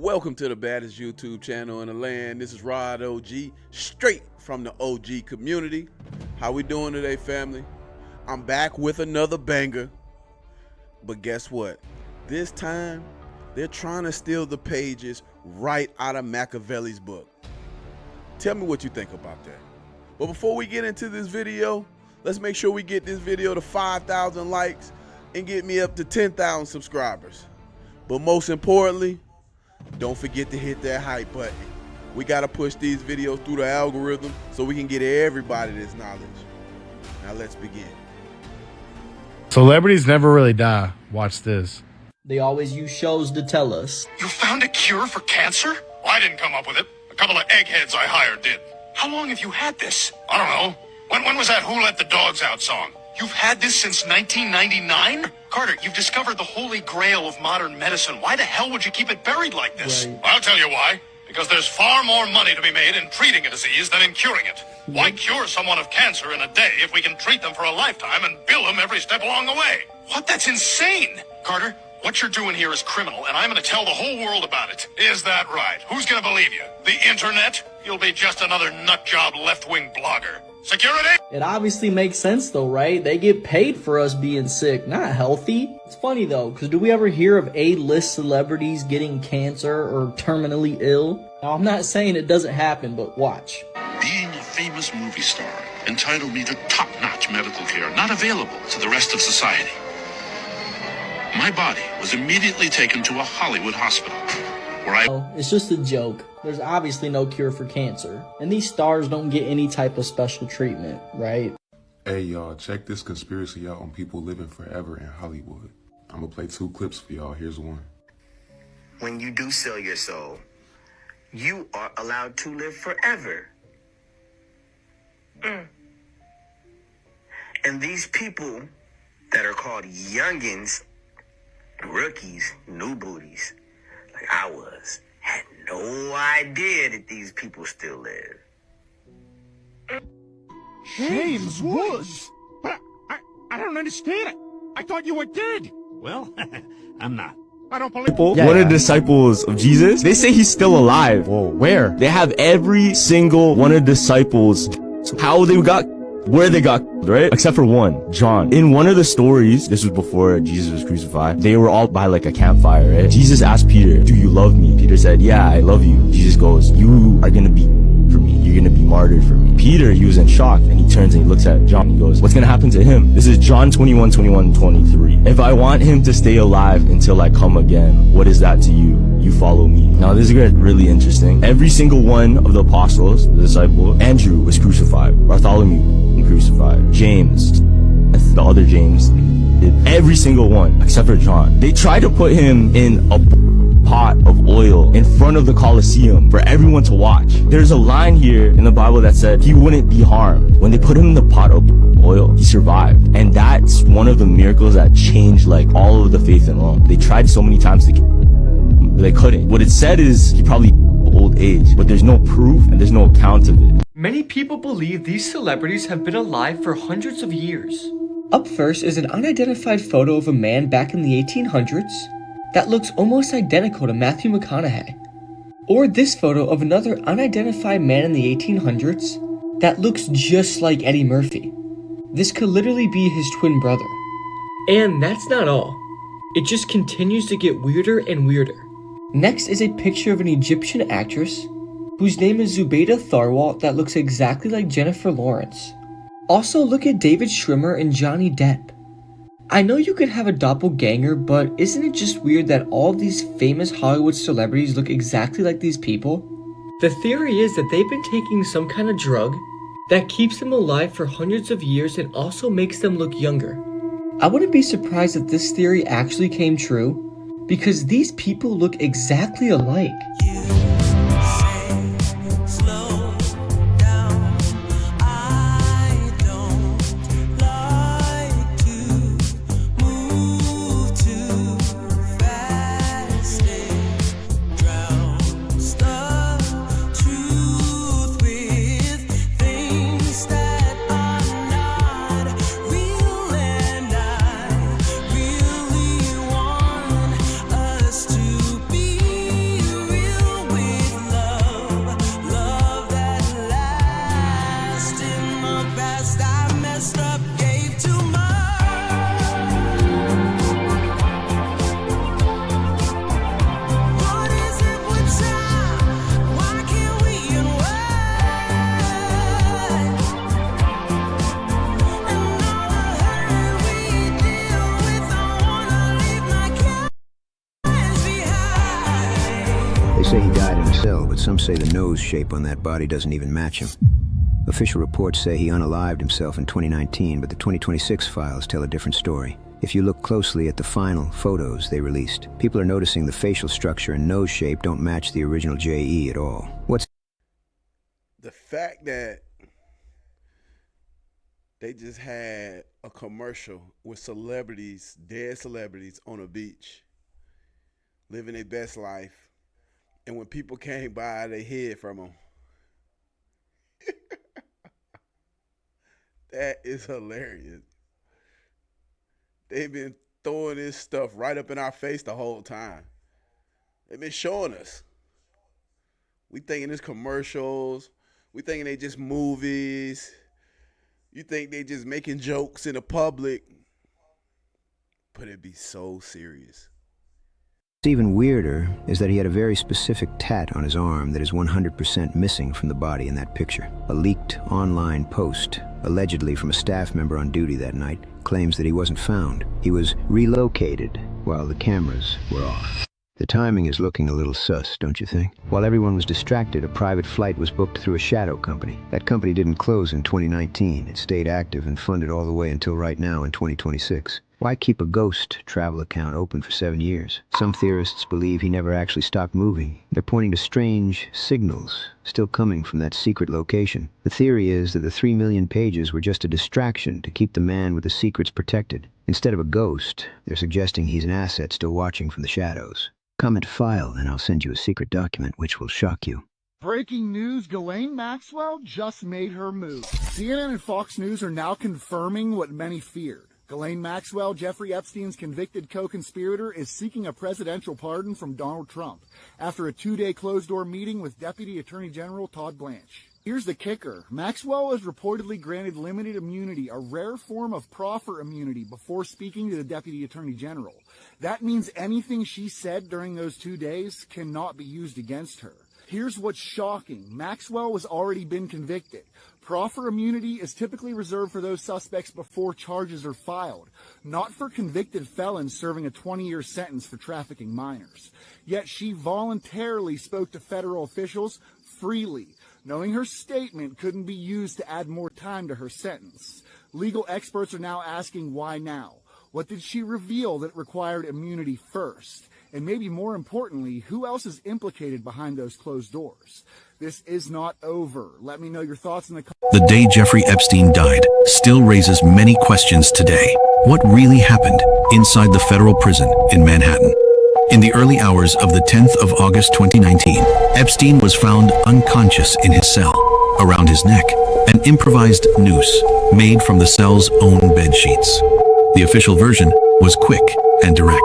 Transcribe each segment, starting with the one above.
Welcome to the baddest YouTube channel in the land. This is Rod OG, straight from the OG community. How we doing today, family? I'm back with another banger. But guess what? This time, they're trying to steal the pages right out of Machiavelli's book. Tell me what you think about that. But before we get into this video, let's make sure we get this video to 5,000 likes and get me up to 10,000 subscribers. But most importantly, don't forget to hit that hype button. We got to push these videos through the algorithm so we can get everybody this knowledge. Now let's begin. Celebrities never really die. Watch this. They always use shows to tell us. You found a cure for cancer? Well, I didn't come up with it. A couple of eggheads I hired did. How long have you had this? I don't know. When was that Who Let the Dogs Out song? You've had this since 1999? Carter, you've discovered the holy grail of modern medicine. Why the hell would you keep it buried like this? Right. I'll tell you why. Because there's far more money to be made in treating a disease than in curing it. Why cure someone of cancer in a day if we can treat them for a lifetime and bill them every step along the way? What? That's insane! Carter, what you're doing here is criminal, and I'm going to tell the whole world about it. Is that right? Who's going to believe you? The internet? You'll be just another nutjob left-wing blogger. Security? It obviously makes sense though, right? They get paid for us being sick, not healthy. It's funny though, because do we ever hear of A-list celebrities getting cancer or terminally ill? Now, I'm not saying it doesn't happen, but watch. Being a famous movie star entitled me to top-notch medical care not available to the rest of society. My body was immediately taken to a Hollywood hospital where I... It's just a joke. There's obviously no cure for cancer. And these stars don't get any type of special treatment, right? Hey y'all, check this conspiracy out on people living forever in Hollywood. I'm gonna play 2 clips for y'all. Here's one. When you do sell your soul, you are allowed to live forever. And these people that are called youngins, rookies, new booties, like I was, had no idea that these people still live. James Woods? But I don't understand it. I thought you were dead. Well, I'm not. I don't believe One of the disciples of Jesus, they say he's still alive. Whoa, where? They have every single one of the disciples, how they got, where they got, right? Except for one, John. In one of the stories, this was before Jesus was crucified, they were all by like a campfire, right? Jesus asked Peter, do you love me? Peter said, yeah, I love you. Jesus goes, you are gonna be for me. You're gonna be martyred for me. Peter, he was in shock, and he turns and he looks at John and he goes, what's gonna happen to him? This is John 21:23. If I want him to stay alive until I come again, what is that to you? You follow me. Now this is really interesting. Every single one of the apostles, the disciples, Andrew was crucified. Bartholomew crucified. James, the other James, did every single one except for John. They tried to put him in a pot of oil in front of the Colosseum for everyone to watch. There's a line here in the Bible that said he wouldn't be harmed. When they put him in the pot of oil, he survived. And that's one of the miracles that changed like all of the faith in Rome. They tried so many times to kill him, but they couldn't. What it said is he probably old age, but there's no proof and there's no account of it. Many people believe these celebrities have been alive for hundreds of years. Up first is an unidentified photo of a man back in the 1800s that looks almost identical to Matthew McConaughey. Or this photo of another unidentified man in the 1800s that looks just like Eddie Murphy. This could literally be his twin brother. And that's not all. It just continues to get weirder and weirder. Next is a picture of an Egyptian actress whose name is Zubaydah Tharwalt that looks exactly like Jennifer Lawrence. Also, look at David Schwimmer and Johnny Depp. I know you could have a doppelganger, but isn't it just weird that all of these famous Hollywood celebrities look exactly like these people? The theory is that they've been taking some kind of drug that keeps them alive for hundreds of years and also makes them look younger. I wouldn't be surprised if this theory actually came true, because these people look exactly alike. Us to be real. They say he died in a cell, but some say the nose shape on that body doesn't even match him. Official reports say he unalived himself in 2019, but the 2026 files tell a different story. If you look closely at the final photos they released, people are noticing the facial structure and nose shape don't match the original JE at all. What's the fact that they just had a commercial with celebrities, dead celebrities, on a beach, living their best life, and when people came by, they hid from them. That is hilarious. They've been throwing this stuff right up in our face the whole time. They've been showing us. We thinking it's commercials. We thinking they just movies. You think they just making jokes in the public. But it'd be so serious. What's even weirder is that he had a very specific tat on his arm that is 100% missing from the body in that picture. A leaked online post, allegedly from a staff member on duty that night, claims that he wasn't found. He was relocated while the cameras were off. The timing is looking a little sus, don't you think? While everyone was distracted, a private flight was booked through a shadow company. That company didn't close in 2019. It stayed active and funded all the way until right now in 2026. Why keep a ghost travel account open for 7 years? Some theorists believe he never actually stopped moving. They're pointing to strange signals still coming from that secret location. The theory is that the 3 million pages were just a distraction to keep the man with the secrets protected. Instead of a ghost, they're suggesting he's an asset still watching from the shadows. Comment file, and I'll send you a secret document which will shock you. Breaking news, Ghislaine Maxwell just made her move. CNN and Fox News are now confirming what many feared. Ghislaine Maxwell, Jeffrey Epstein's convicted co-conspirator, is seeking a presidential pardon from Donald Trump after a 2-day closed-door meeting with Deputy Attorney General Todd Blanche. Here's the kicker. Maxwell was reportedly granted limited immunity, a rare form of proffer immunity, before speaking to the Deputy Attorney General. That means anything she said during those 2 days cannot be used against her. Here's what's shocking. Maxwell has already been convicted. Proffer immunity is typically reserved for those suspects before charges are filed, not for convicted felons serving a 20-year sentence for trafficking minors. Yet she voluntarily spoke to federal officials freely, knowing her statement couldn't be used to add more time to her sentence. Legal experts are now asking why now. What did she reveal that required immunity first? And maybe more importantly, who else is implicated behind those closed doors? This is not over. Let me know your thoughts in the comments. The day Jeffrey Epstein died still raises many questions today. What really happened inside the federal prison in Manhattan? In the early hours of the 10th of August 2019, Epstein was found unconscious in his cell. Around his neck, an improvised noose made from the cell's own bed sheets. The official version was quick and direct.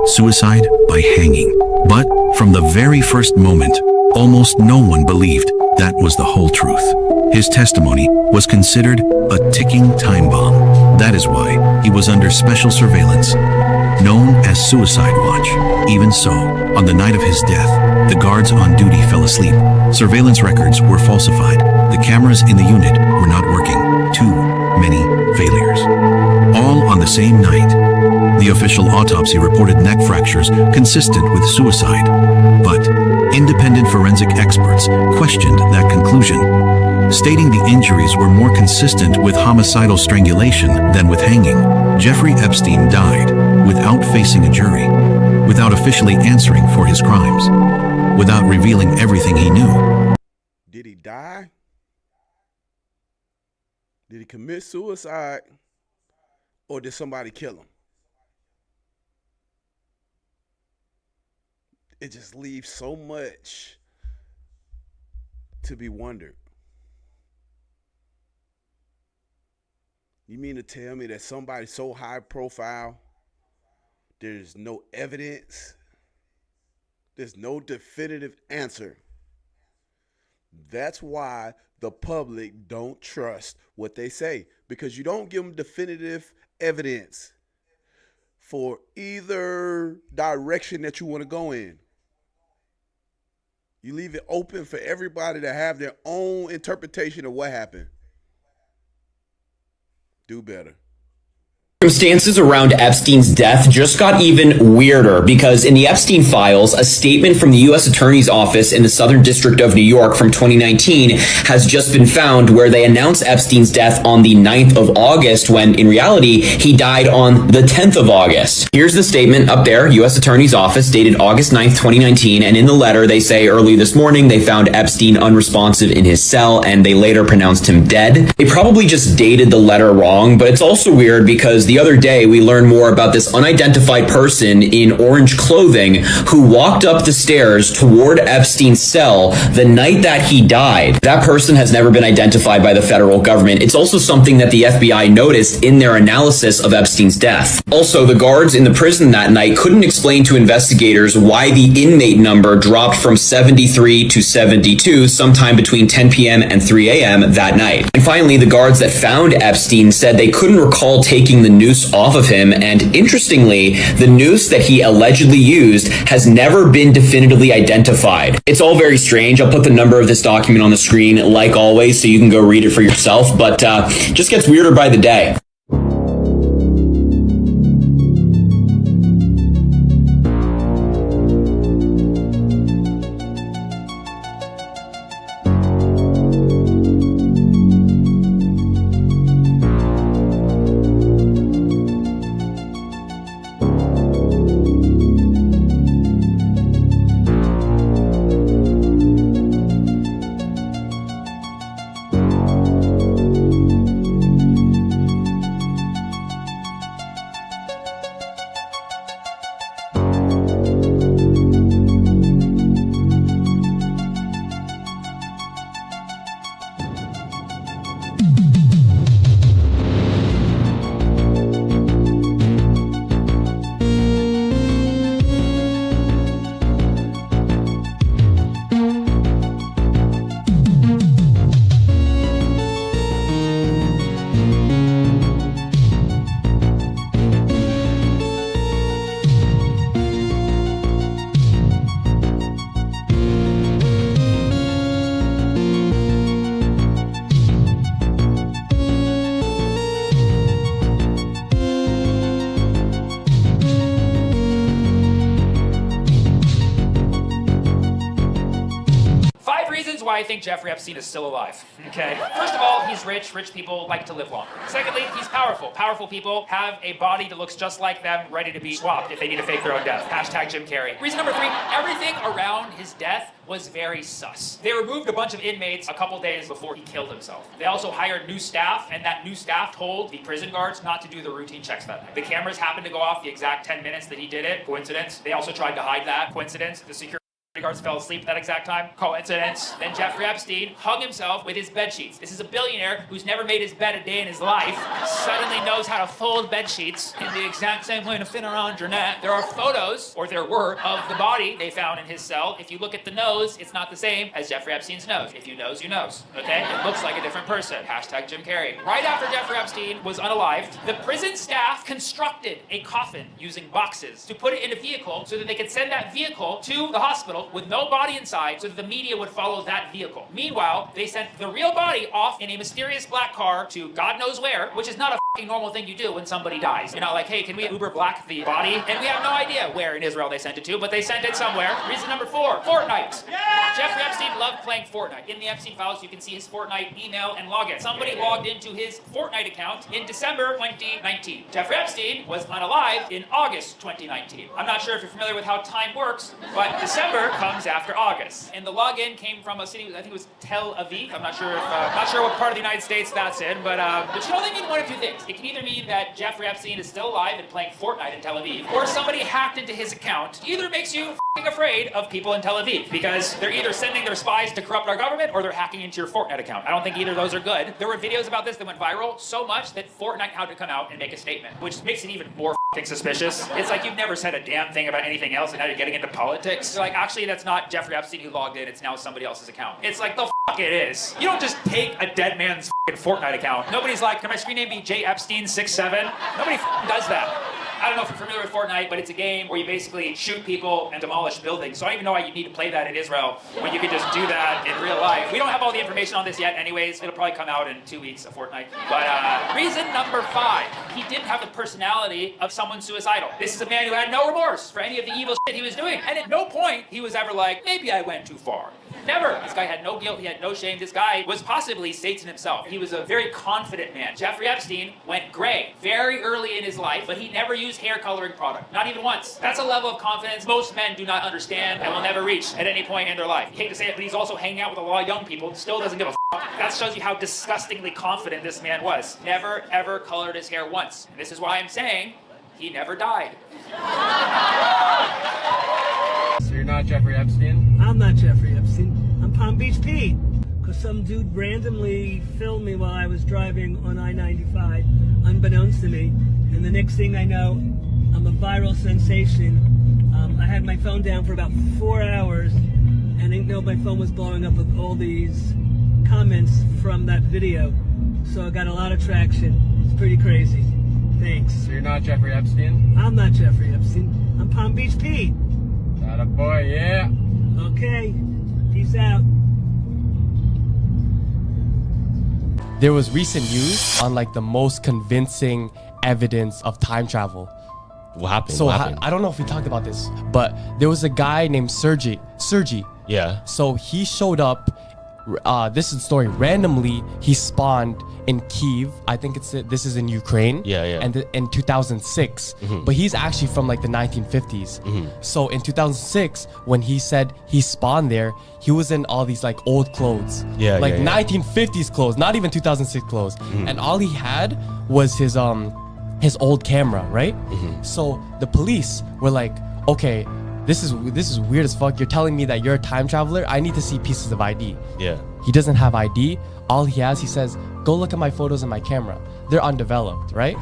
Suicide by hanging. But from the very first moment, almost no one believed that was the whole truth. His testimony was considered a ticking time bomb. That is why he was under special surveillance, known as Suicide Watch. Even so, on the night of his death, the guards on duty fell asleep. Surveillance records were falsified. The cameras in the unit were not working. Too many failures. All on the same night. The official autopsy reported neck fractures consistent with suicide, but independent forensic experts questioned that conclusion, stating the injuries were more consistent with homicidal strangulation than with hanging. Jeffrey Epstein died without facing a jury, without officially answering for his crimes, without revealing everything he knew. Did he die? Did he commit suicide? Or did somebody kill him? It just leaves so much to be wondered. You mean to tell me that somebody so high profile, there's no evidence, there's no definitive answer? That's why the public don't trust what they say, because you don't give them definitive evidence for either direction that you want to go in. You leave it open for everybody to have their own interpretation of what happened. Do better. Circumstances around Epstein's death just got even weirder because in the Epstein files, a statement from the U.S. Attorney's Office in the Southern District of New York from 2019 has just been found where they announce Epstein's death on the 9th of August when in reality he died on the 10th of August. Here's the statement up there, U.S. Attorney's Office dated August 9th, 2019, and in the letter they say early this morning they found Epstein unresponsive in his cell and they later pronounced him dead. They probably just dated the letter wrong, but it's also weird because the other day we learned more about this unidentified person in orange clothing who walked up the stairs toward Epstein's cell the night that he died. That person has never been identified by the federal government. It's also something that the FBI noticed in their analysis of Epstein's death. Also, the guards in the prison that night couldn't explain to investigators why the inmate number dropped from 73 to 72 sometime between 10 p.m. and 3 a.m. that night. And finally, the guards that found Epstein said they couldn't recall taking the noose off of him, and interestingly, the noose that he allegedly used has never been definitively identified. It's all very strange. I'll put the number of this document on the screen like always so you can go read it for yourself, but just gets weirder by the day. Why I think Jeffrey Epstein is still alive, okay? First of all, he's rich. Rich people like to live longer. Secondly, he's powerful. Powerful people have a body that looks just like them, ready to be swapped if they need to fake their own death. Hashtag Jim Carrey. Reason number 3, everything around his death was very sus. They removed a bunch of inmates a couple days before he killed himself. They also hired new staff, and that new staff told the prison guards not to do the routine checks that night. The cameras happened to go off the exact 10 minutes that he did it. Coincidence. They also tried to hide that. Coincidence. The security guards fell asleep at that exact time. Coincidence. Then Jeffrey Epstein hung himself with his bed sheets. This is a billionaire who's never made his bed a day in his life, suddenly knows how to fold bed sheets in the exact same way to fit around your neck. There are photos, or there were, of the body they found in his cell. If you look at the nose, it's not the same as Jeffrey Epstein's nose. If you nose, you nose. Okay? It looks like a different person. Hashtag Jim Carrey. Right after Jeffrey Epstein was unalived, the prison staff constructed a coffin using boxes to put it in a vehicle so that they could send that vehicle to the hospital with no body inside so that the media would follow that vehicle. Meanwhile, they sent the real body off in a mysterious black car to God knows where, which is not a fucking normal thing you do when somebody dies. You're not like, hey, can we Uber black the body? And we have no idea where in Israel they sent it to, but they sent it somewhere. Reason number 4, Fortnite. Yeah! Jeffrey Epstein loved playing Fortnite. In the Epstein files, you can see his Fortnite email and login. Somebody logged into his Fortnite account in December 2019. Jeffrey Epstein was unalive in August 2019. I'm not sure if you're familiar with how time works, but December comes after August. And the login came from a city, I think it was Tel Aviv. I'm not sure what part of the United States that's in, but it should only mean one of two things. It can either mean that Jeffrey Epstein is still alive and playing Fortnite in Tel Aviv, or somebody hacked into his account. Either makes you f***ing afraid of people in Tel Aviv, because they're either sending their spies to corrupt our government, or they're hacking into your Fortnite account. I don't think either of those are good. There were videos about this that went viral so much that Fortnite had to come out and make a statement, which makes it even more f***ing suspicious. It's like you've never said a damn thing about anything else, and now you're getting into politics. They're like, actually, that's not Jeffrey Epstein who logged in, it's now somebody else's account. It's like, the f*** it is. You don't just take a dead man's f***ing Fortnite account. Nobody's like, can my screen name be J Epstein 67? Nobody f***ing does that. I don't know if you're familiar with Fortnite, but it's a game where you basically shoot people and demolish buildings. So I don't even know why you need to play that in Israel when you could just do that in real life. We don't have all the information on this yet anyways. It'll probably come out in 2 weeks of Fortnite. But reason number 5, he didn't have the personality of someone suicidal. This is a man who had no remorse for any of the evil shit he was doing. And at no point he was ever like, maybe I went too far. Never. This guy had no guilt, he had no shame. This guy was possibly Satan himself. He was a very confident man. Jeffrey Epstein went gray very early in his life, but he never used hair coloring product. Not even once. That's a level of confidence most men do not understand and will never reach at any point in their life. I hate to say it, but he's also hanging out with a lot of young people, still doesn't give a That shows you how disgustingly confident this man was. Never, ever colored his hair once. And this is why I'm saying he never died. So you're not Jeffrey Epstein? I'm not Jeffrey Epstein. I'm Palm Beach Pete. Because some dude randomly filmed me while I was driving on I-95, unbeknownst to me. And the next thing I know, I'm a viral sensation. I had my phone down for about 4 hours, and I didn't know my phone was blowing up with all these comments from that video. So I got a lot of traction. It's pretty crazy. Thanks. So you're not Jeffrey Epstein? I'm not Jeffrey Epstein. I'm Palm Beach Pete. Atta boy, yeah. Okay. Peace out. There was recent news on like the most convincing evidence of time travel. What happened? So what happened? I don't know if we talked about this, but there was a guy named Sergi. Yeah. So he showed up. This is the story. Randomly, he spawned in Kyiv. I think this is in Ukraine. Yeah. And in 2006, but he's actually from like the 1950s. So in 2006, when he said he spawned there, he was in all these like old clothes, like 1950s clothes, not even 2006 clothes, and all he had was his old camera, right? So the police were like, okay, this is weird as fuck. You're telling me that you're a time traveler? I need to see pieces of ID. Yeah. He doesn't have ID. All he has, he says, go look at my photos and my camera. They're undeveloped, right?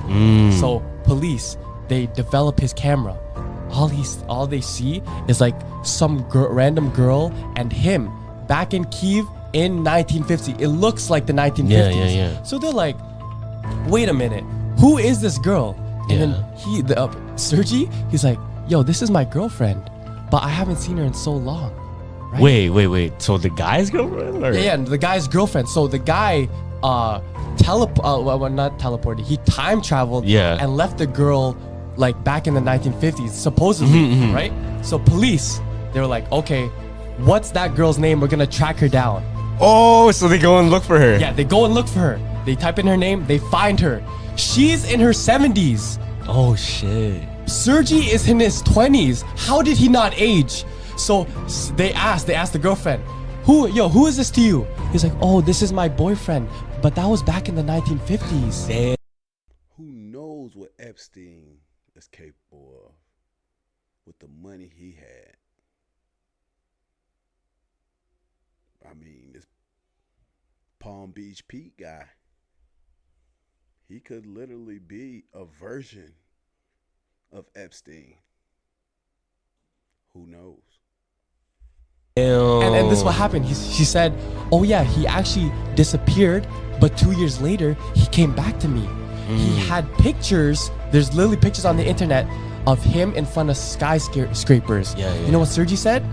So police, they develop his camera. All they see is like some random girl and him back in Kyiv in 1950. It looks like the 1950s. Yeah. So they're like, wait a minute, who is this girl? And then Sergi, he's like, yo, this is my girlfriend, but I haven't seen her in so long. Right? Wait. So the guy's girlfriend? Or? Yeah, the guy's girlfriend. So the guy not teleported. He time traveled and left the girl like back in the 1950s, supposedly, right? So police, they were like, okay, what's that girl's name? We're gonna track her down. Oh, so they go and look for her. Yeah, they go and look for her. They type in her name, they find her. She's in her 70s. Oh shit. Sergi is in his 20s. How did he not age? So they asked the girlfriend, who is this to you? He's like, oh, this is my boyfriend, but that was back in the 1950s. Damn. Who knows what Epstein is capable of with the money he had? I mean, this Palm Beach Pete guy, he could literally be a version of Epstein. Who knows? And this is what happened. She said, oh yeah, he actually disappeared, but 2 years later, he came back to me. He had pictures, there's literally pictures on the internet of him in front of skyscrapers. You know what Sergi said?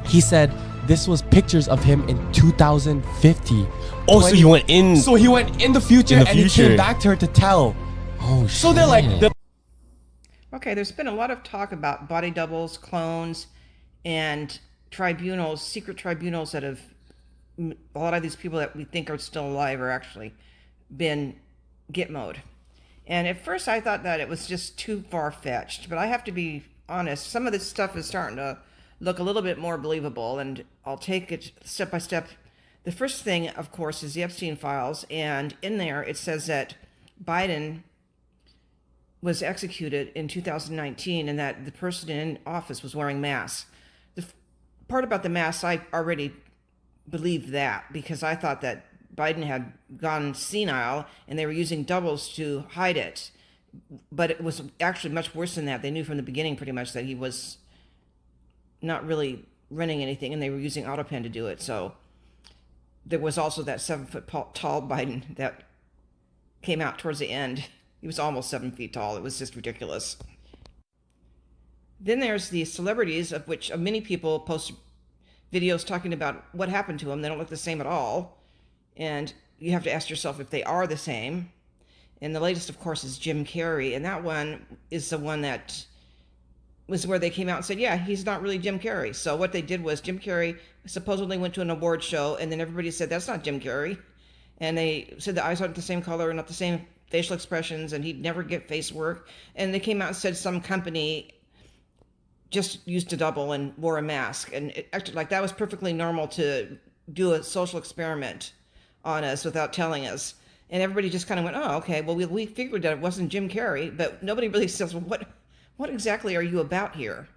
He said, this was pictures of him in 2050. Oh, so he went in. So he went in the future and he came back to her to tell. Oh, shit. So they're like... Okay, there's been a lot of talk about body doubles, clones, and tribunals, secret tribunals that have... A lot of these people that we think are still alive are actually been Gitmoed. And at first I thought that it was just too far-fetched, but I have to be honest, some of this stuff is starting to look a little bit more believable, and I'll take it step by step. The first thing, of course, is the Epstein files, and in there it says that Biden was executed in 2019 and that the person in office was wearing masks. The part about the masks, I already believed that because I thought that Biden had gone senile and they were using doubles to hide it. But it was actually much worse than that. They knew from the beginning pretty much that he was not really running anything and they were using AutoPen to do it. So there was also that 7 foot tall Biden that came out towards the end. He was almost 7 feet tall. It was just ridiculous. Then there's the celebrities, of which many people post videos talking about what happened to them. They don't look the same at all. And you have to ask yourself if they are the same. And the latest, of course, is Jim Carrey. And that one is the one that was where they came out and said, yeah, he's not really Jim Carrey. So what they did was Jim Carrey supposedly went to an award show, and then everybody said, that's not Jim Carrey. And they said the eyes aren't the same color, not the same facial expressions, and he'd never get face work. And they came out and said some company just used a double and wore a mask, and it acted like that was perfectly normal to do a social experiment on us without telling us. And everybody just kind of went, oh, okay, well, we figured that it wasn't Jim Carrey, but nobody really says, well, what exactly are you about here?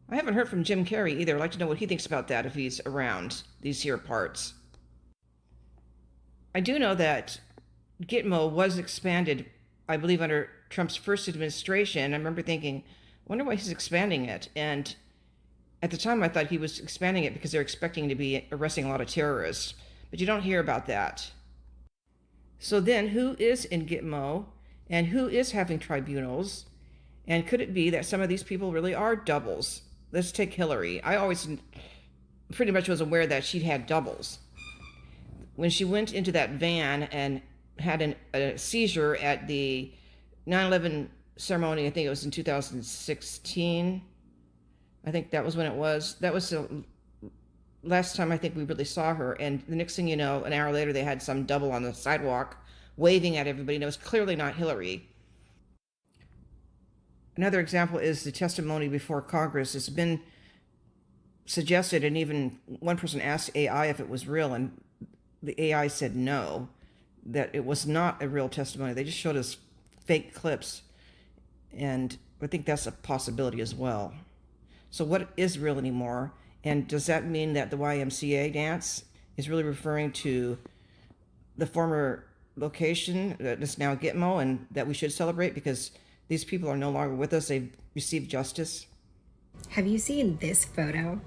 I haven't heard from Jim Carrey either. I'd like to know what he thinks about that if he's around these here parts. I do know that Gitmo was expanded, I believe, under Trump's first administration. I remember thinking, I wonder why he's expanding it. And at the time, I thought he was expanding it because they're expecting to be arresting a lot of terrorists. But you don't hear about that. So then, who is in Gitmo? And who is having tribunals? And could it be that some of these people really are doubles? Let's take Hillary. I always pretty much was aware that she'd had doubles. When she went into that van and had a seizure at the 9/11 ceremony, I think it was in 2016. I think that was when it was. That was the last time I think we really saw her. And the next thing you know, an hour later, they had some double on the sidewalk waving at everybody, and it was clearly not Hillary. Another example is the testimony before Congress. It's been suggested, and even one person asked AI if it was real, and the AI said no, that it was not a real testimony. They just showed us fake clips, and I think that's a possibility as well. So what is real anymore? And does that mean that the YMCA dance is really referring to the former location that is now Gitmo, and that we should celebrate because these people are no longer with us? They've received justice. Have you seen this photo?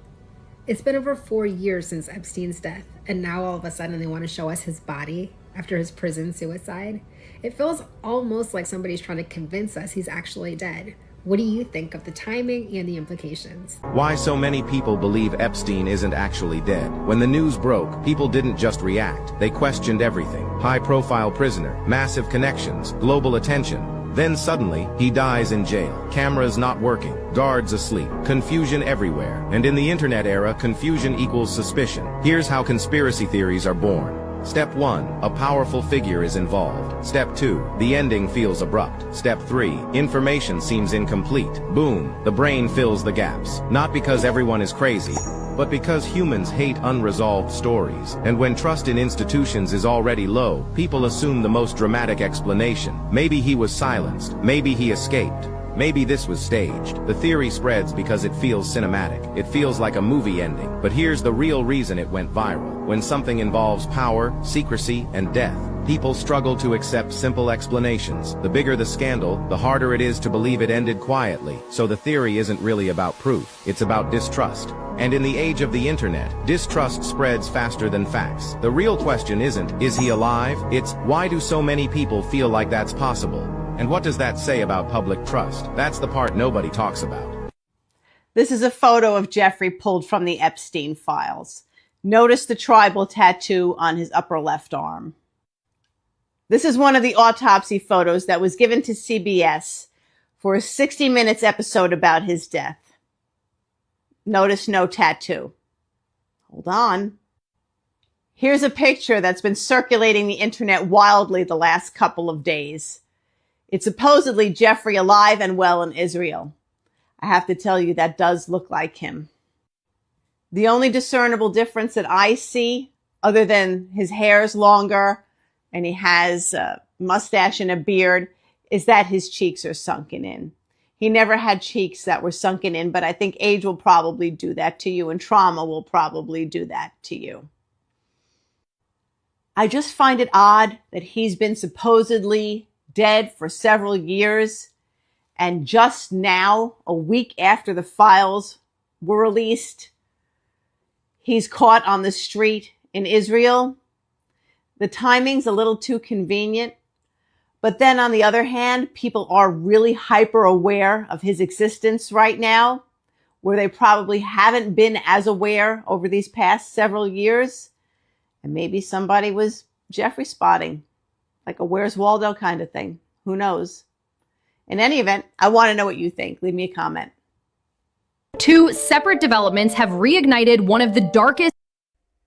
It's been over 4 years since Epstein's death, and now all of a sudden they want to show us his body after his prison suicide. It feels almost like somebody's trying to convince us he's actually dead. What do you think of the timing and the implications? Why so many people believe Epstein isn't actually dead. When the news broke, people didn't just react. They questioned everything. High-profile prisoner, massive connections, global attention. Then suddenly, he dies in jail. Cameras not working, guards asleep, confusion everywhere. And in the internet era, confusion equals suspicion. Here's how conspiracy theories are born. Step 1, a powerful figure is involved. Step 2, the ending feels abrupt. Step 3, information seems incomplete. Boom, the brain fills the gaps. Not because everyone is crazy, but because humans hate unresolved stories. And when trust in institutions is already low, people assume the most dramatic explanation. Maybe he was silenced. Maybe he escaped. Maybe this was staged. The theory spreads because it feels cinematic. It feels like a movie ending. But here's the real reason it went viral. When something involves power, secrecy, and death, people struggle to accept simple explanations. The bigger the scandal, the harder it is to believe it ended quietly. So the theory isn't really about proof. It's about distrust. And in the age of the internet, distrust spreads faster than facts. The real question isn't, is he alive? It's, why do so many people feel like that's possible? And what does that say about public trust? That's the part nobody talks about. This is a photo of Jeffrey pulled from the Epstein files. Notice the tribal tattoo on his upper left arm. This is one of the autopsy photos that was given to CBS for a 60 Minutes episode about his death. Notice no tattoo. Hold on. Here's a picture that's been circulating the internet wildly the last couple of days. It's supposedly Jeffrey alive and well in Israel. I have to tell you, that does look like him. The only discernible difference that I see, other than his hair's longer and he has a mustache and a beard, is that his cheeks are sunken in. He never had cheeks that were sunken in, but I think age will probably do that to you, and trauma will probably do that to you. I just find it odd that he's been supposedly dead for several years, and just now, a week after the files were released, he's caught on the street in Israel. The timing's a little too convenient, But then on the other hand, people are really hyper aware of his existence right now, where they probably haven't been as aware over these past several years. And maybe somebody was Jeffrey spotting, like a Where's Waldo kind of thing. Who knows? In any event, I want to know what you think. Leave me a comment. Two separate developments have reignited one of the darkest.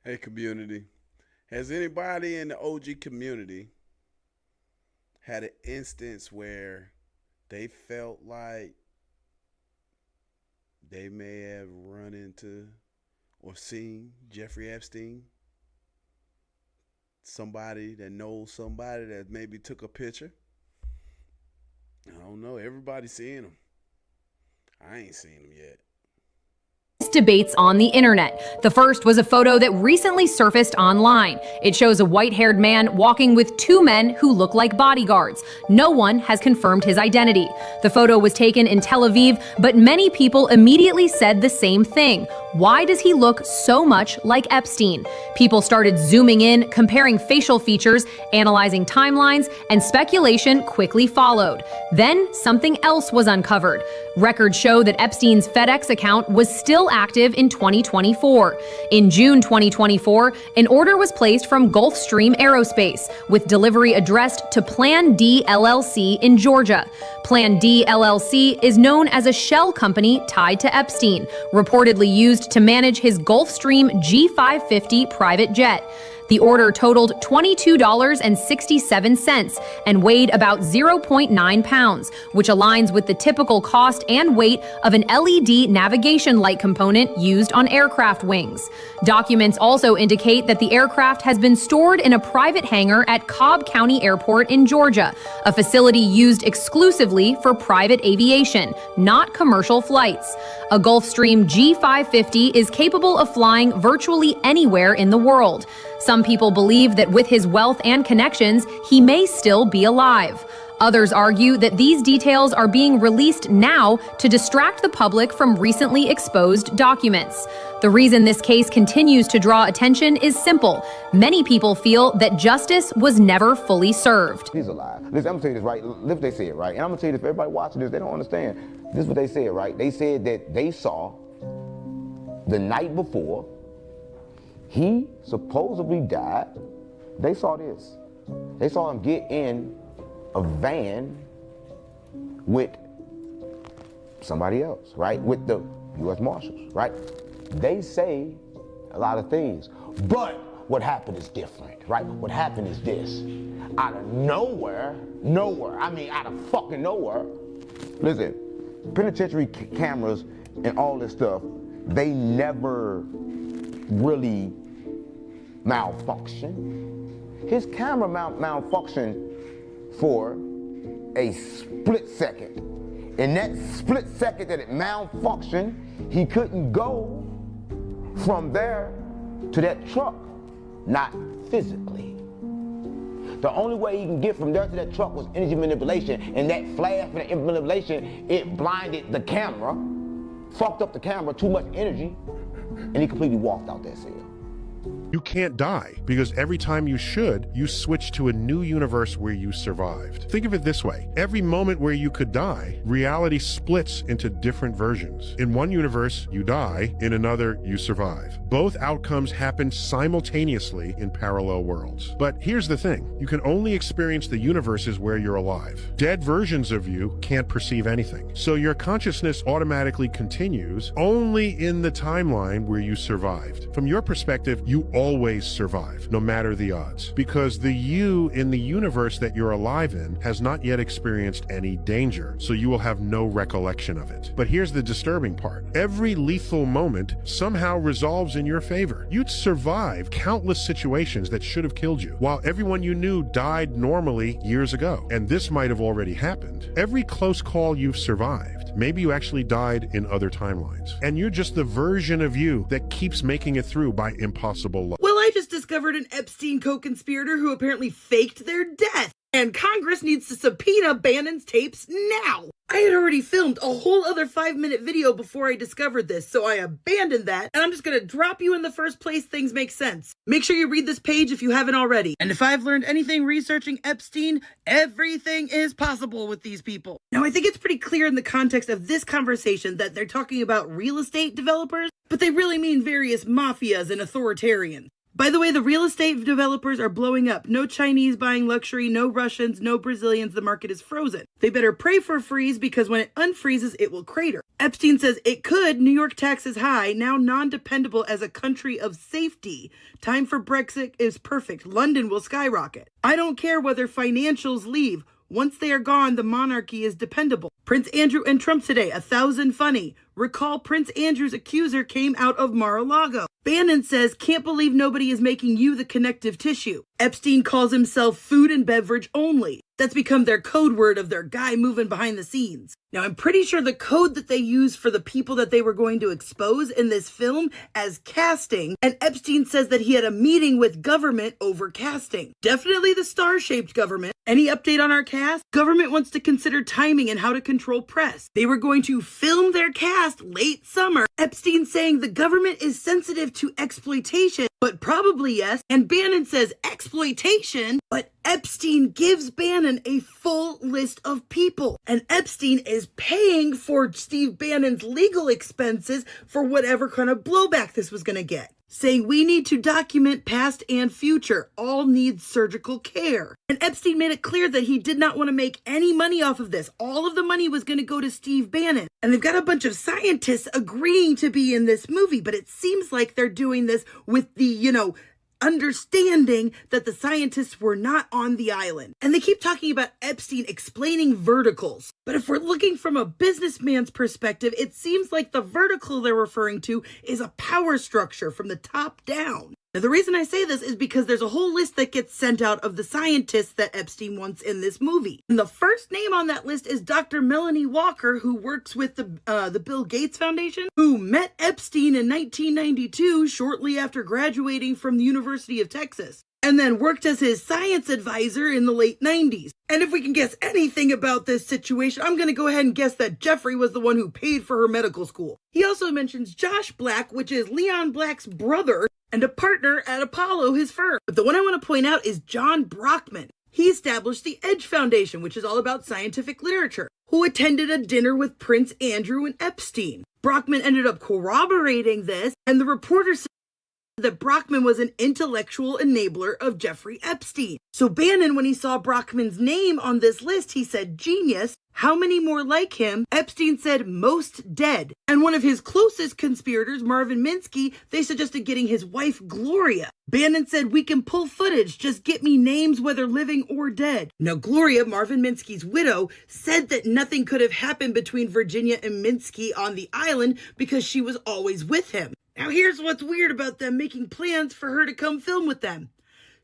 Hey, community. Has anybody in the OG community had an instance where they felt like they may have run into or seen Jeffrey Epstein? Somebody that knows somebody that maybe took a picture? I don't know. Everybody's seeing him. I ain't seen him yet. Debates on the internet. The first was a photo that recently surfaced online. It shows a white-haired man walking with two men who look like bodyguards. No one has confirmed his identity. The photo was taken in Tel Aviv, but many people immediately said the same thing. Why does he look so much like Epstein? People started zooming in, comparing facial features, analyzing timelines, and speculation quickly followed. Then something else was uncovered. Records show that Epstein's FedEx account was still active in 2024. In June 2024, an order was placed from Gulfstream Aerospace, with delivery addressed to Plan D LLC in Georgia. Plan D LLC is known as a shell company tied to Epstein, reportedly used to manage his Gulfstream G550 private jet. The order totaled $22.67 and weighed about 0.9 pounds, which aligns with the typical cost and weight of an LED navigation light component used on aircraft wings. Documents also indicate that the aircraft has been stored in a private hangar at Cobb County Airport in Georgia, a facility used exclusively for private aviation, not commercial flights. A Gulfstream G550 is capable of flying virtually anywhere in the world. Some people believe that with his wealth and connections, he may still be alive. Others argue that these details are being released now to distract the public from recently exposed documents. The reason this case continues to draw attention is simple. Many people feel that justice was never fully served. He's alive. Listen, I'm gonna tell you this, right? Live, they say it, right? And I'm gonna tell you this, for everybody watching this, they don't understand. This is what they said, right? They said that they saw the night before he supposedly died. They saw this. They saw him get in a van with somebody else, right? With the U.S. Marshals, right? They say a lot of things, but what happened is different, right? What happened is this. Out of nowhere, I mean out of fucking nowhere. Listen, penitentiary cameras and all this stuff, they never really malfunction. His camera malfunctioned for a split second. In that split second that it malfunctioned, he couldn't go from there to that truck, not physically. The only way he can get from there to that truck was energy manipulation, and that flash from the manipulation, it blinded the camera, fucked up the camera, too much energy, and he completely walked out that cell. You can't die, because every time you should, you switch to a new universe where you survived. Think of it this way. Every moment where you could die, reality splits into different versions. In one universe, you die. In another, you survive. Both outcomes happen simultaneously in parallel worlds. But here's the thing. You can only experience the universes where you're alive. Dead versions of you can't perceive anything. So your consciousness automatically continues only in the timeline where you survived. From your perspective, you always survive, no matter the odds, because the you in the universe that you're alive in has not yet experienced any danger, so you will have no recollection of it. But here's the disturbing part. Every lethal moment somehow resolves in your favor. You'd survive countless situations that should have killed you, while everyone you knew died normally years ago, and this might have already happened. Every close call you've survived, maybe you actually died in other timelines, and you're just the version of you that keeps making it through by impossible luck. Well, I just discovered an Epstein co-conspirator who apparently faked their death, and Congress needs to subpoena Bannon's tapes now. I had already filmed a whole other 5-minute video before I discovered this, so I abandoned that, and I'm just gonna drop you in the first place things make sense. Make sure you read this page if you haven't already. And if I've learned anything researching Epstein, everything is possible with these people. Now, I think it's pretty clear in the context of this conversation that they're talking about real estate developers, but they really mean various mafias and authoritarians. By the way, the real estate developers are blowing up. No Chinese buying luxury, no Russians, no Brazilians. The market is frozen. They better pray for a freeze because when it unfreezes, it will crater. Epstein says it could. New York taxes high, now non-dependable as a country of safety. Time for Brexit is perfect. London will skyrocket. I don't care whether financials leave. Once they are gone, the monarchy is dependable. Prince Andrew and Trump today, 1,000 funny. Recall Prince Andrew's accuser came out of Mar-a-Lago. Bannon says, can't believe nobody is making you the connective tissue. Epstein calls himself food and beverage only. That's become their code word of their guy moving behind the scenes. Now, I'm pretty sure the code that they used for the people that they were going to expose in this film as casting, and Epstein says that he had a meeting with government over casting. Definitely the star-shaped government. Any update on our cast? Government wants to consider timing and how to control press. They were going to film their cast late summer. Epstein saying the government is sensitive to exploitation, but probably yes. And Bannon says exploitation, but Epstein gives Bannon a full list of people. And Epstein is paying for Steve Bannon's legal expenses for whatever kind of blowback this was going to get. Saying we need to document past and future. All need surgical care. And Epstein made it clear that he did not want to make any money off of this. All of the money was going to go to Steve Bannon. And they've got a bunch of scientists agreeing to be in this movie, but it seems like they're doing this with the, understanding that the scientists were not on the island. And they keep talking about Epstein explaining verticals. But if we're looking from a businessman's perspective, it seems like the vertical they're referring to is a power structure from the top down. Now, the reason I say this is because there's a whole list that gets sent out of the scientists that Epstein wants in this movie. And the first name on that list is Dr. Melanie Walker, who works with the Bill Gates Foundation, who met Epstein in 1992, shortly after graduating from the University of Texas, and then worked as his science advisor in the late 90s. And if we can guess anything about this situation, I'm going to go ahead and guess that Jeffrey was the one who paid for her medical school. He also mentions Josh Black, which is Leon Black's brother, and a partner at Apollo, his firm. But the one I want to point out is John Brockman. He established the Edge Foundation, which is all about scientific literature, who attended a dinner with Prince Andrew and Epstein. Brockman ended up corroborating this, and the reporter said that Brockman was an intellectual enabler of Jeffrey Epstein. So Bannon, when he saw Brockman's name on this list, he said, genius. How many more like him? Epstein said most dead. And one of his closest conspirators, Marvin Minsky, they suggested getting his wife, Gloria. Bannon said, we can pull footage, just get me names whether living or dead. Now, Gloria, Marvin Minsky's widow, said that nothing could have happened between Virginia and Minsky on the island because she was always with him. Now, here's what's weird about them making plans for her to come film with them.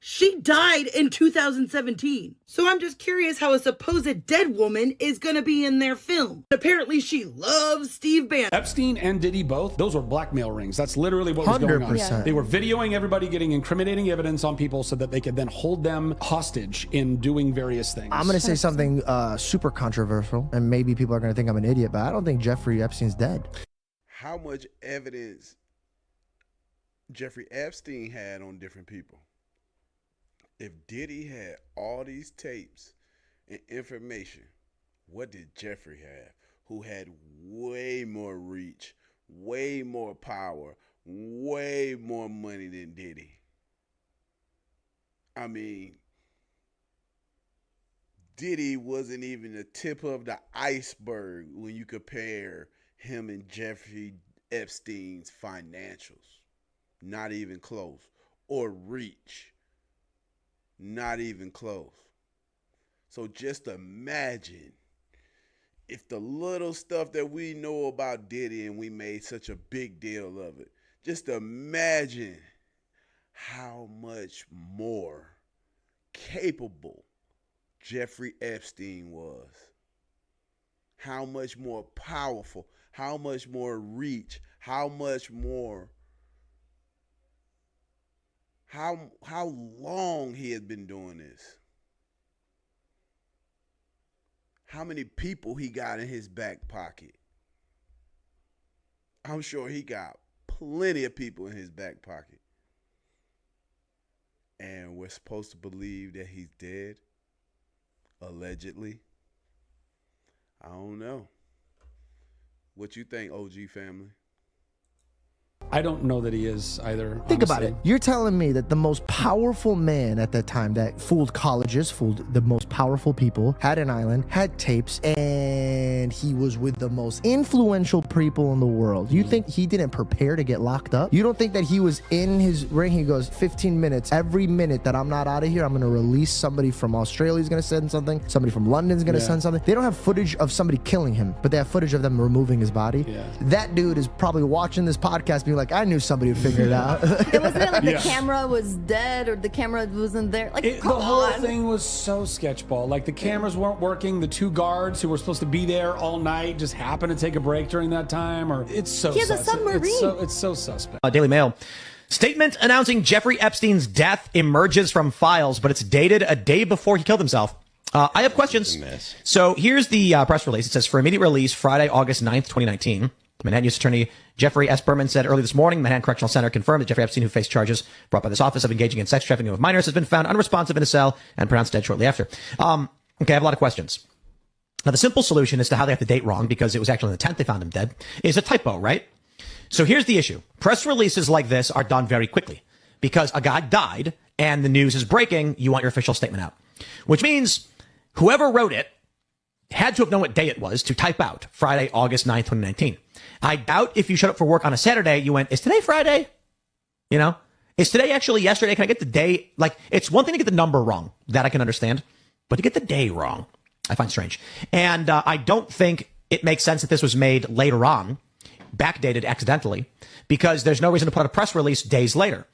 She died in 2017. So I'm just curious how a supposed dead woman is going to be in their film. Apparently she loves Steve Bannon. Epstein and Diddy both, those were blackmail rings. That's literally what was going on. 100%. They were videoing everybody getting incriminating evidence on people so that they could then hold them hostage in doing various things. I'm going to say something super controversial, and maybe people are going to think I'm an idiot, but I don't think Jeffrey Epstein's dead. How much evidence Jeffrey Epstein had on different people? If Diddy had all these tapes and information, what did Jeffrey have? Who had way more reach, way more power, way more money than Diddy? I mean, Diddy wasn't even the tip of the iceberg when you compare him and Jeffrey Epstein's financials. Not even close. Or reach. Not even close. So just imagine if the little stuff that we know about Diddy and we made such a big deal of it, just imagine how much more capable Jeffrey Epstein was. How much more powerful, how much more reach, how much more, how long he had been doing this. how many people he got in his back pocket. I'm sure he got plenty of people in his back pocket. And we're supposed to believe that he's dead, allegedly. I don't know. What you think, OG family? I don't know that he is either. Think about it. You're telling me that the most powerful man at that time that fooled colleges, fooled the most powerful people, had an island, had tapes, and he was with the most influential people in the world. You think he didn't prepare to get locked up? You don't think that he was in his ring? He goes, 15 minutes. Every minute that I'm not out of here, I'm going to release somebody from Australia is going to send something. Somebody from London is going to send something. They don't have footage of somebody killing him, but they have footage of them removing his body. That dude is probably watching this podcast being like, I knew somebody would figure it out. It wasn't like the camera was dead or the camera wasn't there. Like, the whole thing was so sketchball. Like, the cameras weren't working. The 2 guards who were supposed to be there all night just happened to take a break during that time. Or it's so. He has a submarine. It's so suspect. Daily Mail. Statement announcing Jeffrey Epstein's death emerges from files, but it's dated a day before he killed himself. I have questions. So here's the press release. It says, for immediate release, Friday, August 9th, 2019. Manhattan U.S. Attorney Jeffrey S. Berman said early this morning, Manhattan Correctional Center confirmed that Jeffrey Epstein, who faced charges brought by this office of engaging in sex trafficking with minors, has been found unresponsive in a cell and pronounced dead shortly after. Okay, I have a lot of questions. Now, the simple solution as to how they have the date wrong, because it was actually on the 10th they found him dead, is a typo, right? So here's the issue. Press releases like this are done very quickly because a guy died and the news is breaking. You want your official statement out, which means whoever wrote it had to have known what day it was to type out Friday, August 9th, 2019. I doubt if you showed up for work on a Saturday, you went, is today Friday? You know, is today actually yesterday? Can I get the day? Like, it's one thing to get the number wrong. That I can understand. But to get the day wrong, I find strange. And I don't think it makes sense that this was made later on, backdated accidentally, because there's no reason to put out a press release days later.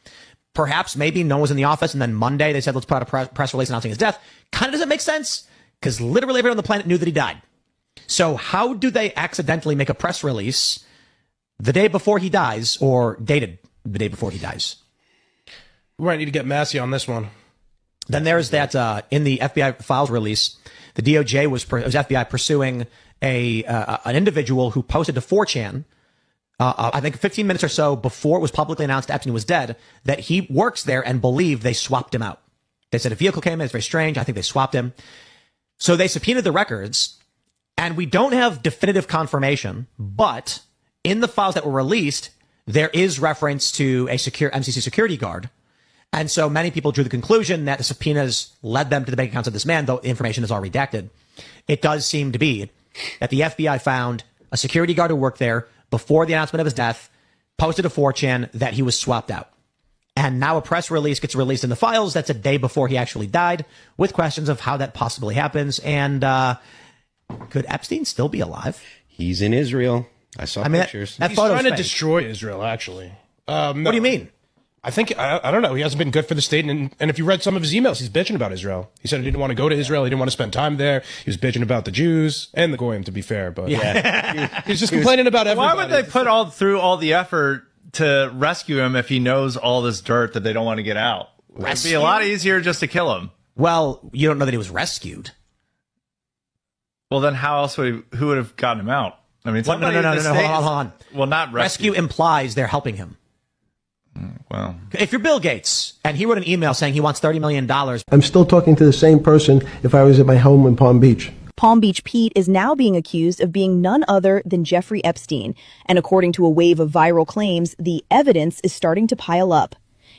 Perhaps maybe no one was in the office and then Monday they said, let's put out a press release announcing his death. Kind of doesn't make sense because literally everyone on the planet knew that he died. So how do they accidentally make a press release the day before he dies or dated the day before he dies? We might need to get Massey on this one. Then there's that in the FBI files release, the DOJ was FBI pursuing an individual who posted to 4chan, I think 15 minutes or so before it was publicly announced Epstein was dead, that he works there and believed they swapped him out. They said a vehicle came in, it's very strange. I think they swapped him. So they subpoenaed the records. And we don't have definitive confirmation, but in the files that were released, there is reference to a MCC security guard. And so many people drew the conclusion that the subpoenas led them to the bank accounts of this man, though the information is all redacted. It does seem to be that the FBI found a security guard who worked there before the announcement of his death, posted to 4chan that he was swapped out. And now a press release gets released in the files that's a day before he actually died, with questions of how that possibly happens. And, could Epstein still be alive? He's in Israel. I saw pictures. He's trying to destroy Israel, actually. What do you mean? I think, I don't know. He hasn't been good for the state. And if you read some of his emails, he's bitching about Israel. He said he didn't want to go to Israel. He didn't want to spend time there. He was bitching about the Jews and the Goyim, to be fair. But he's just complaining about everybody. Why would they put through all the effort to rescue him if he knows all this dirt that they don't want to get out? It'd be a lot easier just to kill him. Well, you don't know that he was rescued. Well, then how else who would have gotten him out? I mean, no, hold on. Well, not rescue implies they're helping him. Well, if you're Bill Gates and he wrote an email saying he wants $30 million. I'm still talking to the same person if I was at my home in Palm Beach. Palm Beach Pete is now being accused of being none other than Jeffrey Epstein. And according to a wave of viral claims, the evidence is starting to pile up.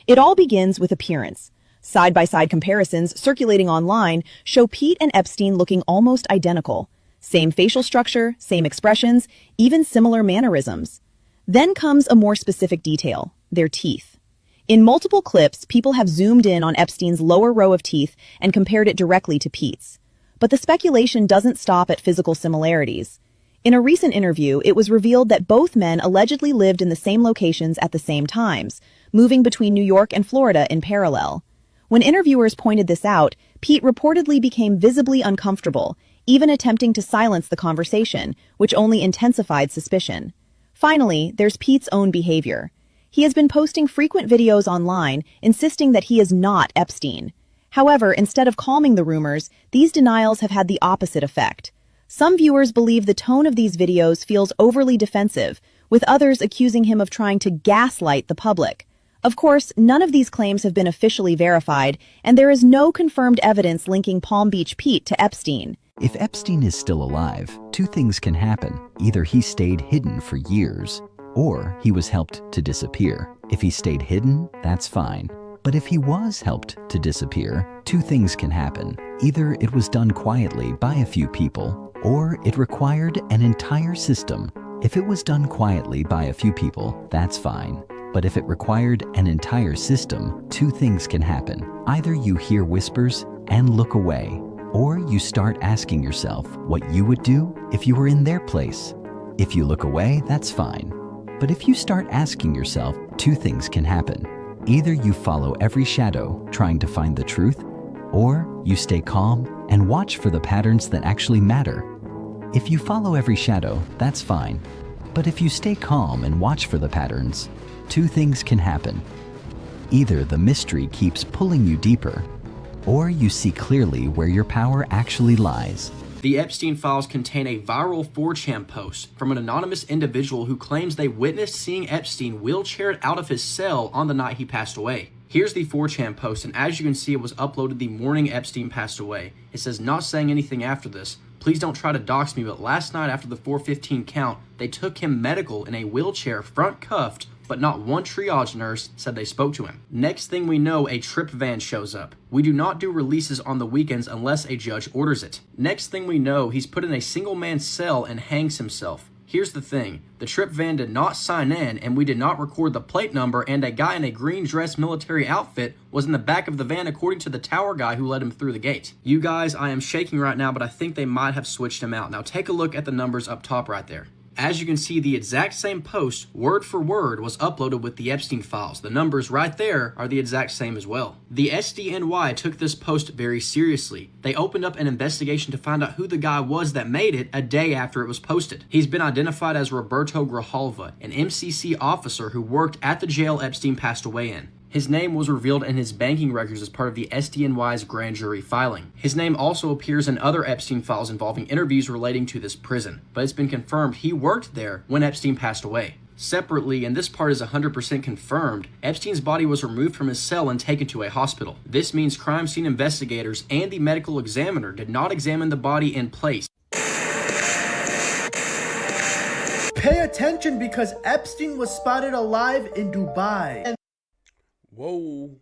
It all begins with appearance. Side-by-side comparisons circulating online show Pete and Epstein looking almost identical. Same facial structure, same expressions, even similar mannerisms. Then comes a more specific detail, their teeth. In multiple clips, people have zoomed in on Epstein's lower row of teeth and compared it directly to Pete's. But the speculation doesn't stop at physical similarities. In a recent interview, it was revealed that both men allegedly lived in the same locations at the same times, moving between New York and Florida in parallel. When interviewers pointed this out, Pete reportedly became visibly uncomfortable, even attempting to silence the conversation, which only intensified suspicion. Finally, there's Pete's own behavior. He has been posting frequent videos online, insisting that he is not Epstein. However, instead of calming the rumors, these denials have had the opposite effect. Some viewers believe the tone of these videos feels overly defensive, with others accusing him of trying to gaslight the public. Of course, none of these claims have been officially verified, and there is no confirmed evidence linking Palm Beach Pete to Epstein. If Epstein is still alive, two things can happen. Either he stayed hidden for years, or he was helped to disappear. If he stayed hidden, that's fine. But if he was helped to disappear, two things can happen. Either it was done quietly by a few people, or it required an entire system. If it was done quietly by a few people, that's fine. But if it required an entire system, two things can happen. Either you hear whispers and look away, or you start asking yourself what you would do if you were in their place. If you look away, that's fine. But if you start asking yourself, two things can happen. Either you follow every shadow trying to find the truth, or you stay calm and watch for the patterns that actually matter. If you follow every shadow, that's fine. But if you stay calm and watch for the patterns, two things can happen. Either the mystery keeps pulling you deeper, or you see clearly where your power actually lies. The Epstein files contain a viral 4chan post from an anonymous individual who claims they witnessed seeing Epstein wheelchaired out of his cell on the night he passed away. Here's the 4chan post, and as you can see, it was uploaded the morning Epstein passed away. It says, "Not saying anything after this. Please don't try to dox me, but last night after the 4:15 count, they took him medical in a wheelchair, front cuffed, but not one triage nurse said they spoke to him." Next thing we know, a trip van shows up. We do not do releases on the weekends unless a judge orders it. Next thing we know, he's put in a single man cell and hangs himself. Here's the thing, the trip van did not sign in, and we did not record the plate number, and a guy in a green dress military outfit was in the back of the van according to the tower guy who let him through the gate. You guys, I am shaking right now, but I think they might have switched him out. Now take a look at the numbers up top right there. As you can see, the exact same post, word for word, was uploaded with the Epstein files. The numbers right there are the exact same as well. The SDNY took this post very seriously. They opened up an investigation to find out who the guy was that made it a day after it was posted. He's been identified as Roberto Grijalva, an MCC officer who worked at the jail Epstein passed away in. His name was revealed in his banking records as part of the SDNY's grand jury filing. His name also appears in other Epstein files involving interviews relating to this prison, but it's been confirmed he worked there when Epstein passed away. Separately, and this part is 100% confirmed, Epstein's body was removed from his cell and taken to a hospital. This means crime scene investigators and the medical examiner did not examine the body in place. Pay attention because Epstein was spotted alive in Dubai. Whoa.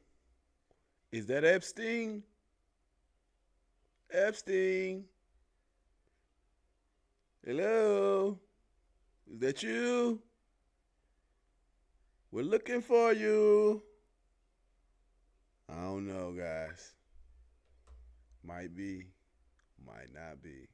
Is that Epstein? Epstein? Hello? Is that you? We're looking for you. I don't know, guys. Might be, might not be.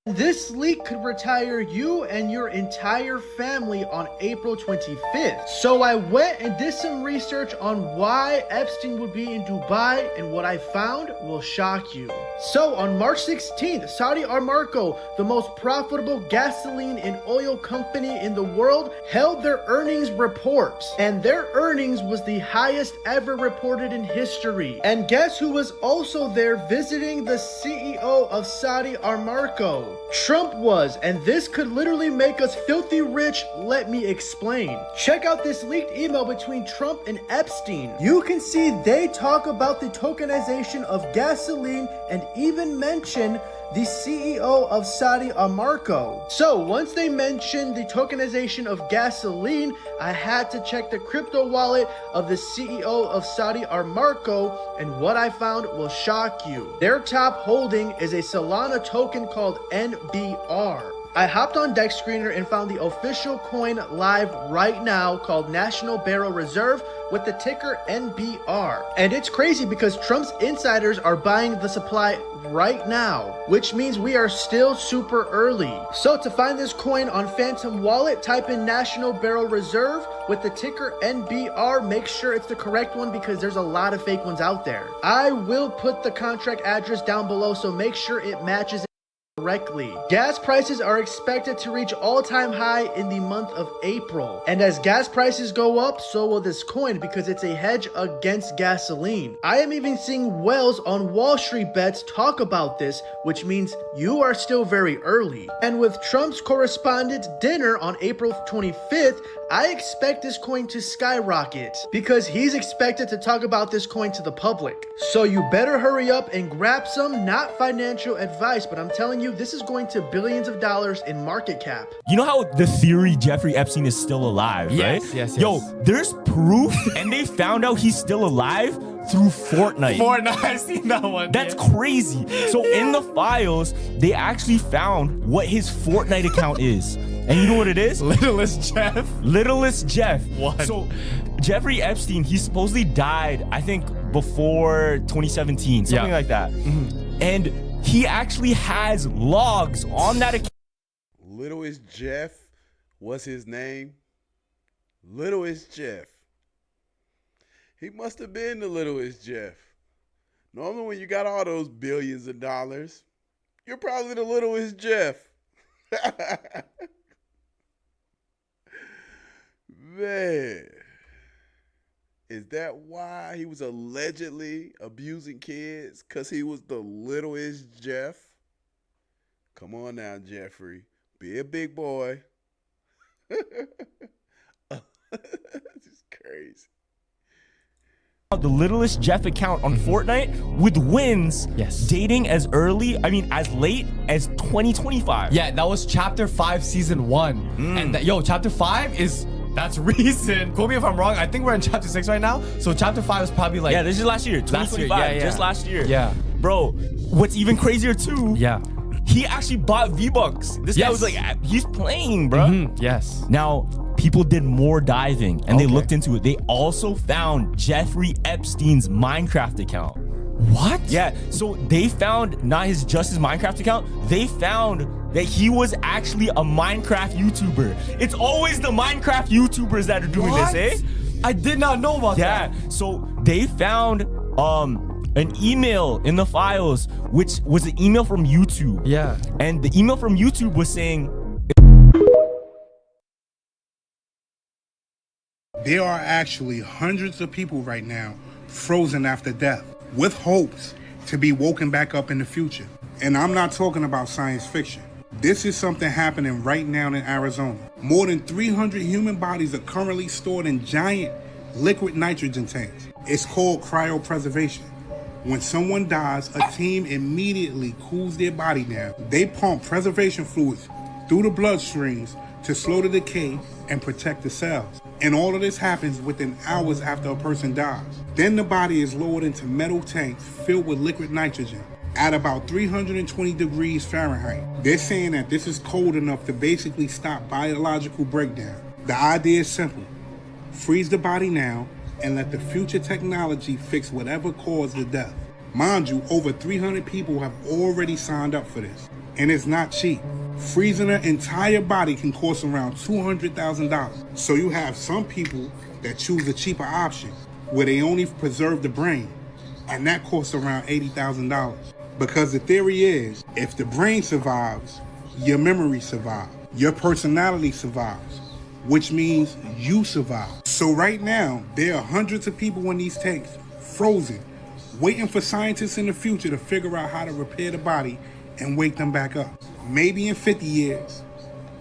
This leak could retire you and your entire family on April 25th. So I went and did some research on why Epstein would be in Dubai, and what I found will shock you. So on March 16th, Saudi Aramco, the most profitable gasoline and oil company in the world, held their earnings reports. And their earnings was the highest ever reported in history. And guess who was also there visiting the CEO of Saudi Aramco? Trump was, and this could literally make us filthy rich. Let me explain. Check out this leaked email between Trump and Epstein. You can see they talk about the tokenization of gasoline and even mention the CEO of Saudi Aramco. So once they mentioned the tokenization of gasoline, I had to check the crypto wallet of the CEO of Saudi Aramco, and what I found will shock you. Their top holding is a Solana token called NBR. I hopped on Dex Screener and found the official coin live right now called National Barrel Reserve with the ticker NBR. And it's crazy because Trump's insiders are buying the supply right now, which means we are still super early. So to find this coin on Phantom Wallet, type in National Barrel Reserve with the ticker NBR. Make sure it's the correct one because there's a lot of fake ones out there. I will put the contract address down below, so make sure it matches correctly. Gas prices are expected to reach all-time high in the month of April. And as gas prices go up, so will this coin because it's a hedge against gasoline. I am even seeing whales on Wall Street bets talk about this, which means you are still very early. And with Trump's correspondent dinner on April 25th, I expect this coin to skyrocket because he's expected to talk about this coin to the public. So you better hurry up and grab some, not financial advice, but I'm telling you, this is going to billions of dollars in market cap. You know how the theory Jeffrey Epstein is still alive, right? Yes. Yo, there's proof, and they found out he's still alive through Fortnite. I've seen that one. That's crazy. So in the files, they actually found what his Fortnite account is. And you know what it is? Littlest Jeff. Littlest Jeff. What? So Jeffrey Epstein, he supposedly died, I think, before 2017, something like that. Mm-hmm. And he actually has logs on that account. Littlest Jeff, what's his name? Littlest Jeff. He must have been the littlest Jeff. Normally when you got all those billions of dollars, you're probably the littlest Jeff. Man, is that why he was allegedly abusing kids? Because he was the littlest Jeff? Come on now, Jeffrey. Be a big boy. This is crazy. The Littlest Jeff account on Fortnite with wins dating as late as 2025. Yeah, that was chapter 5, season 1. And chapter 5 that's recent. Quote me if I'm wrong. I think we're in chapter 6 right now. So chapter 5 is probably like... Yeah, this is last year. 2025. Last year, Just last year. Yeah. Bro, what's even crazier too... Yeah. He actually bought V-Bucks. This guy was like, he's playing, bro. Yes. Now, people did more diving and they looked into it. They also found Jeffrey Epstein's Minecraft account. What? Yeah, so they found not just his Minecraft account, they found that he was actually a Minecraft YouTuber. It's always the Minecraft YouTubers that are doing this, eh? I did not know about that. Yeah, so they found an email in the files, which was an email from YouTube. Yeah. And the email from YouTube was saying, there are actually hundreds of people right now frozen after death with hopes to be woken back up in the future. And I'm not talking about science fiction. This is something happening right now in Arizona. More than 300 human bodies are currently stored in giant liquid nitrogen tanks. It's called cryopreservation. When someone dies, a team immediately cools their body down. They pump preservation fluids through the bloodstreams to slow the decay and protect the cells. And all of this happens within hours after a person dies. Then the body is lowered into metal tanks filled with liquid nitrogen at about 320 degrees Fahrenheit. They're saying that this is cold enough to basically stop biological breakdown. The idea is simple. Freeze the body now and let the future technology fix whatever caused the death. Mind you, over 300 people have already signed up for this. And it's not cheap. Freezing an entire body can cost around $200,000. So you have some people that choose a cheaper option where they only preserve the brain, and that costs around $80,000. Because the theory is, if the brain survives, your memory survives, your personality survives, which means you survive. So right now, there are hundreds of people in these tanks, frozen, waiting for scientists in the future to figure out how to repair the body and wake them back up. Maybe in 50 years,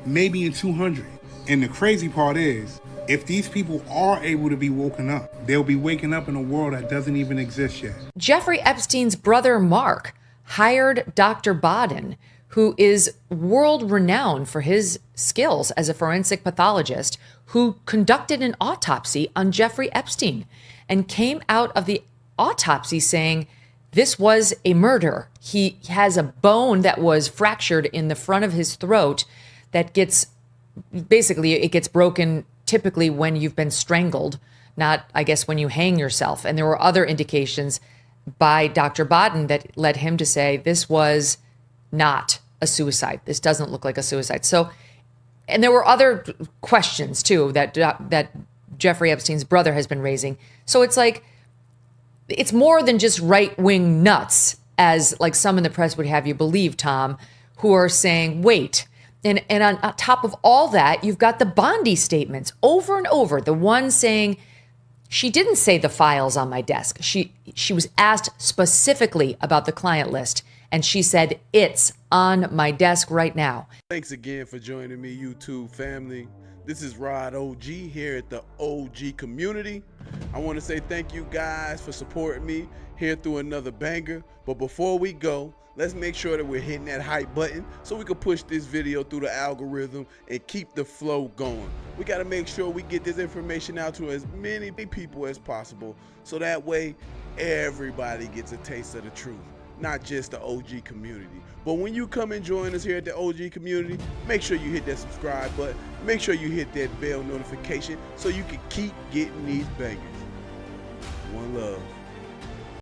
maybe in 200. And the crazy part is, if these people are able to be woken up, they'll be waking up in a world that doesn't even exist yet. Jeffrey Epstein's brother, Mark, hired Dr. Baden, who is world renowned for his skills as a forensic pathologist, who conducted an autopsy on Jeffrey Epstein and came out of the autopsy saying this was a murder. He has a bone that was fractured in the front of his throat that gets, basically it gets broken typically when you've been strangled, not, I guess, when you hang yourself. And there were other indications by Dr. Baden that led him to say this was not a suicide. This doesn't look like a suicide. So, and there were other questions too that Jeffrey Epstein's brother has been raising. So it's like, it's more than just right-wing nuts, as like some in the press would have you believe, Tom, who are saying, wait. And on top of all that, you've got the Bondi statements over and over. The one saying, she didn't say the file's on my desk. She was asked specifically about the client list, and she said, it's on my desk right now. Thanks again for joining me, YouTube family. This is Rod OG here at the OG community. I want to say thank you guys for supporting me here through another banger. But before we go, let's make sure that we're hitting that hype button so we can push this video through the algorithm and keep the flow going. We got to make sure we get this information out to as many people as possible so that way everybody gets a taste of the truth, not just the OG community. But when you come and join us here at the OG community, make sure you hit that subscribe button. Make sure you hit that bell notification so you can keep getting these bangers. One love.